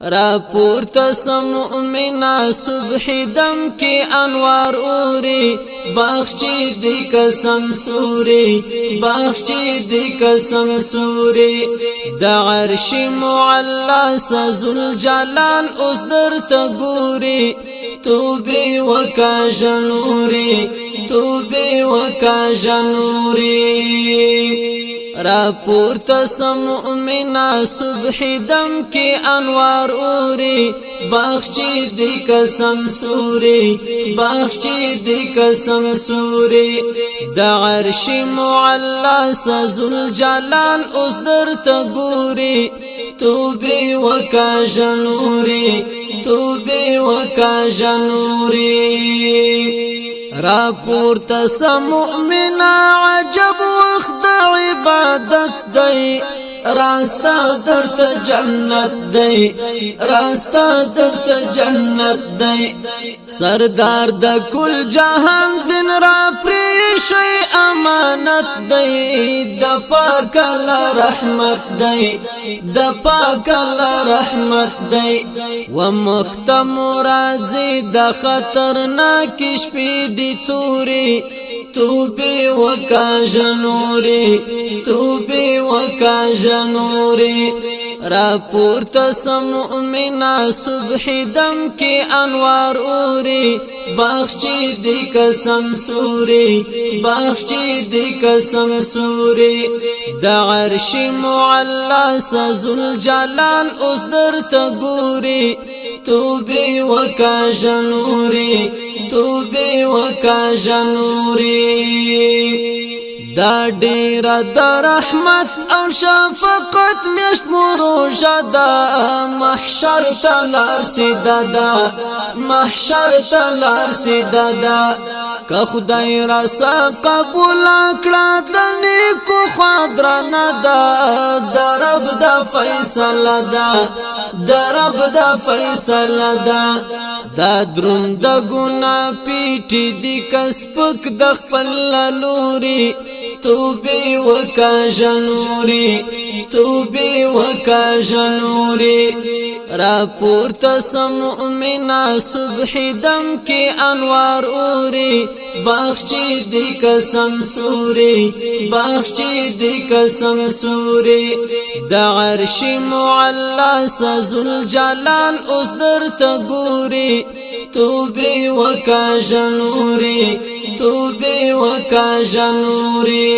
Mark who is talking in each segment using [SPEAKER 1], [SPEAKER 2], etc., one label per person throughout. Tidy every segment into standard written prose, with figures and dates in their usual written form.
[SPEAKER 1] را پورته سم مؤمنا صبح دم کی انوار اوری باغچی دی قسم سوری باغچی دی قسم سوری د عرش معلا ذل جلال اوس در تګوري توبه وکا جنوري توبه وکا جنوري را پورته سم مؤمنا صبح دم کی انوار اوری باغچی دی قسم سوری باغچی دی قسم سوری د عرش معلا ذل جلال اوس در تګوري توبه وکا جنوري توبه وکا جنوري را پورته سم مؤمنا عجب وخت عبادت دی راستا درت جنت دی راستا درت جنت دی سردار د کل جهان دین را پریشی امانت دی د پاک الله رحمت دی د پاک الله رحمت دی و مختم راځي د خطرناک شپې دی توري توبه وکا جنوري توبه وکا جنوري را پورته سم مؤمنا صبح دم کی انوار اوری باغچی دی قسم سوری باغچی دی قسم سوری د عرش معلا ذل جلال اوس در تګوري توبه وکا جنوري توبه وکا جنوري دا ډیر د رحمت او شفقت میشت مروجه دا محشر تلار سیدا محشر تلار سیدا که خدای راسا قبول کړه د نیکو خادرانه دا درب د فیصله دا درب د فیصله دا درم د ګنا پیټی دی کسبک د خپل لوري توبه وکا جنوري توبه وکا جنوري را پورته سم مؤمنا صبح دم کی انوار اوری باغچی دی قسم سوری باغچی دی قسم سوری د عرش معلا ذل جلال اوس در تګوري توبه وکا جنوري توبه وکا جنوري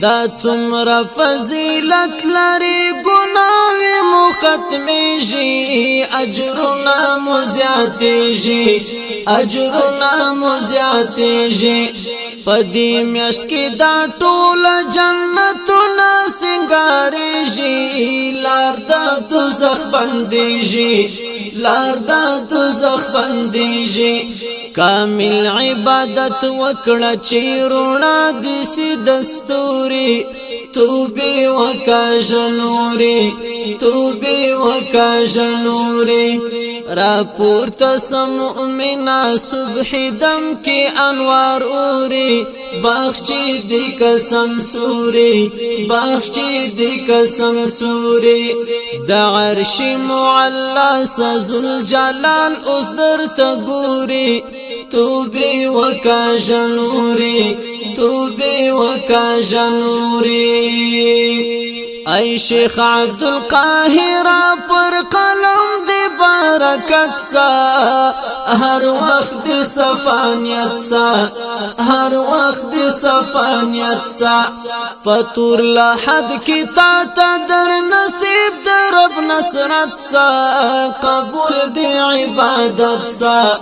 [SPEAKER 1] دا څومره فضیلت لري ګناوي مو ختميږي اجرنا مو زیاتېږي اجرنا مو زیاتېږي پدې میاشت کې دا ټول جنتونه سنگارېږي لار د دوزخ بندېږي لار د دوزخ بندېږي کامل عبادت وکړه چې روڼا دې سي دستوري توبه وکا جنوري توبه وکا جنوري را پورته سم مؤمنا صبح دم کی انوار اوری باغچی دی قسم سوری باغچی دی قسم سوری د عرش معلا ذل جلال اوس در تګوري توبه وکا جنوري توبه وکا جنوري ای شیخ عبدالقاهر پر قلم دی برکت سا هر وخت دی صفانیت سا هر وقت دی صفانیت سا فطور لحد کی تا در نصیب در رب نصرت سا قبول دی عبادت سا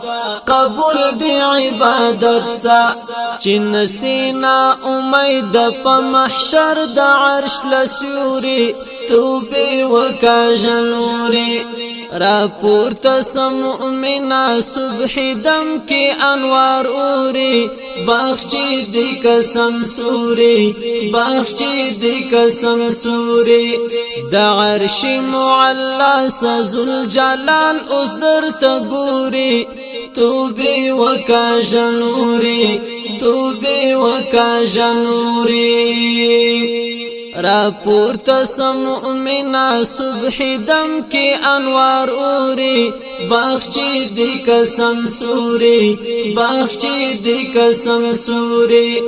[SPEAKER 1] قبول دی عبادت سا چن سینا امید پا محشر دا عرش لسیوری توبه وکا جنوري را پورته سم مؤمنا صبح دم کی انوار اوری باغچی دی قسم سوری باغچی دی قسم سوری د عرش معلا ذل جلال اوس در تګوري توبه وکا جنوري توبه وکا جنوري را پورته سم مؤمنا صبح دم کی انوار اوری بخشی دی قسم سوری بخشی دی قسم سوری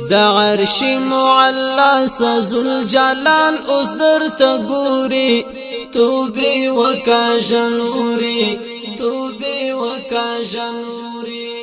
[SPEAKER 1] د عرش معلا ذل جلال اوس درته ګوري توبه وکا جنوري توبه وکا جنوري